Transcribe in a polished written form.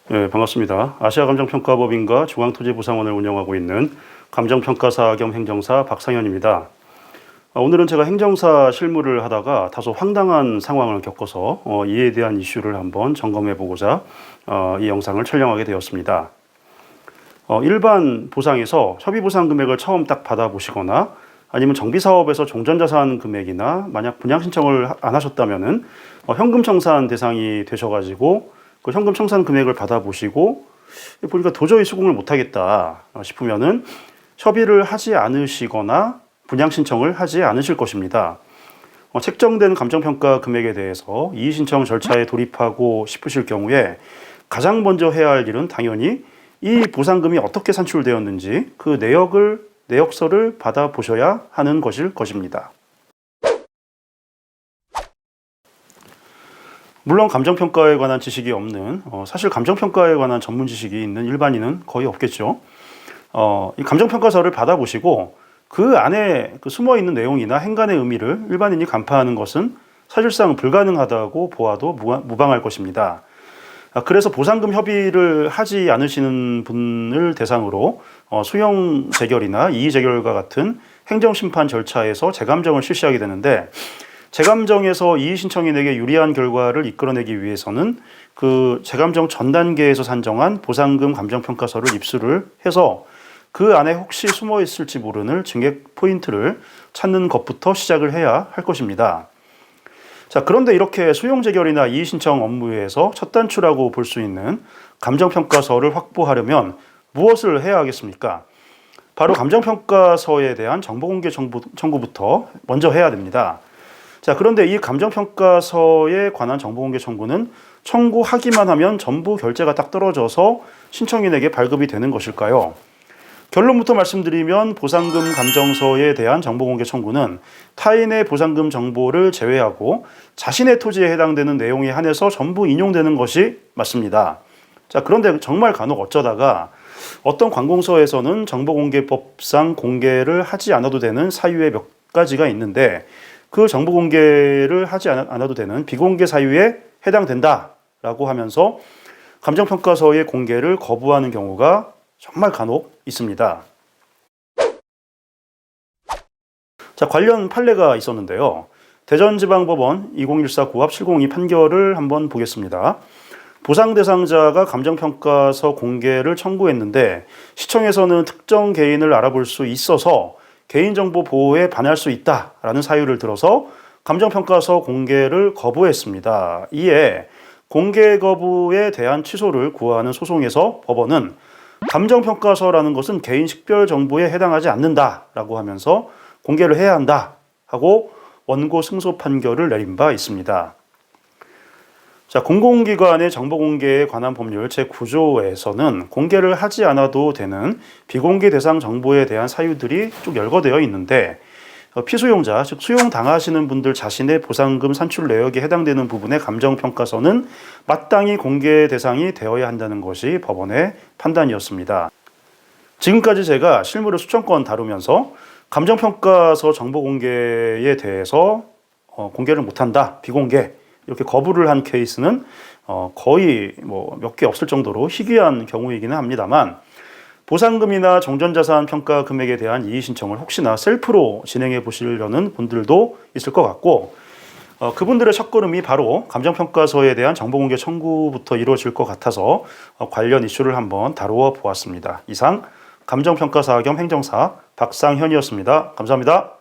네, 반갑습니다. 아시아감정평가법인과 중앙토지부상원을 운영하고 있는 감정평가사 겸 행정사 박상현입니다. 오늘은 제가 행정사 실무를 하다가 다소 황당한 상황을 겪어서 이에 대한 이슈를 한번 점검해 보고자 이 영상을 촬영하게 되었습니다. 일반 보상에서 협의보상 금액을 처음 딱 받아보시거나 아니면 정비사업에서 종전자산 금액이나 만약 분양 신청을 안 하셨다면은 현금 청산 대상이 되셔가지고 그 현금 청산 금액을 받아보시고 보니까 도저히 수긍을 못하겠다 싶으면은 협의를 하지 않으시거나 분양 신청을 하지 않으실 것입니다. 책정된 감정평가 금액에 대해서 이의신청 절차에 돌입하고 싶으실 경우에 가장 먼저 해야 할 일은 당연히 이 보상금이 어떻게 산출되었는지 그 내역서를 받아보셔야 하는 것일 것입니다. 물론 감정평가에 관한 지식이 없는, 사실 감정평가에 관한 전문 지식이 있는 일반인은 거의 없겠죠. 이 감정평가서를 받아보시고 그 안에 숨어있는 내용이나 행간의 의미를 일반인이 간파하는 것은 사실상 불가능하다고 보아도 무방할 것입니다. 그래서 보상금 협의를 하지 않으시는 분을 대상으로 수용 재결이나 이의 재결과 같은 행정심판 절차에서 재감정을 실시하게 되는데, 재감정에서 이의 신청인에게 유리한 결과를 이끌어내기 위해서는 그 재감정 전 단계에서 산정한 보상금 감정평가서를 입수를 해서 그 안에 혹시 숨어 있을지 모르는 증액 포인트를 찾는 것부터 시작을 해야 할 것입니다. 자, 그런데 이렇게 수용 재결이나 이의 신청 업무에서 첫 단추라고 볼 수 있는 감정평가서를 확보하려면 무엇을 해야 하겠습니까? 바로 감정평가서에 대한 정보공개 청구부터 먼저 해야 됩니다. 자, 그런데 이 감정평가서에 관한 정보공개 청구는 청구하기만 하면 전부 결제가 딱 떨어져서 신청인에게 발급이 되는 것일까요? 결론부터 말씀드리면 보상금 감정서에 대한 정보공개 청구는 타인의 보상금 정보를 제외하고 자신의 토지에 해당되는 내용에 한해서 전부 인용되는 것이 맞습니다. 자, 그런데 정말 간혹 어쩌다가 어떤 관공서에서는 정보공개법상 공개를 하지 않아도 되는 사유에 몇 가지가 있는데 그 정보공개를 하지 않아도 되는 비공개 사유에 해당된다라고 하면서 감정평가서의 공개를 거부하는 경우가 정말 간혹 있습니다. 자, 관련 판례가 있었는데요. 대전지방법원 2014 고압 702 판결을 한번 보겠습니다. 보상 대상자가 감정평가서 공개를 청구했는데 시청에서는 특정 개인을 알아볼 수 있어서 개인정보 보호에 반할 수 있다라는 사유를 들어서 감정평가서 공개를 거부했습니다. 이에 공개 거부에 대한 취소를 구하는 소송에서 법원은 감정평가서라는 것은 개인 식별 정보에 해당하지 않는다라고 하면서 공개를 해야 한다 하고 원고 승소 판결을 내린 바 있습니다. 자, 공공기관의 정보공개에 관한 법률 제9조에서는 공개를 하지 않아도 되는 비공개 대상 정보에 대한 사유들이 쭉 열거되어 있는데 피수용자, 즉 수용당하시는 분들 자신의 보상금 산출 내역에 해당되는 부분의 감정평가서는 마땅히 공개 대상이 되어야 한다는 것이 법원의 판단이었습니다. 지금까지 제가 실무를 수천 건 다루면서 감정평가서 정보공개에 대해서 공개를 못한다, 비공개 이렇게 거부를 한 케이스는 거의 몇 개 없을 정도로 희귀한 경우이기는 합니다만, 보상금이나 종전자산 평가 금액에 대한 이의 신청을 혹시나 셀프로 진행해 보시려는 분들도 있을 것 같고, 그분들의 첫걸음이 바로 감정평가서에 대한 정보공개 청구부터 이루어질 것 같아서 관련 이슈를 한번 다루어 보았습니다. 이상 감정평가사 겸 행정사 박상현이었습니다. 감사합니다.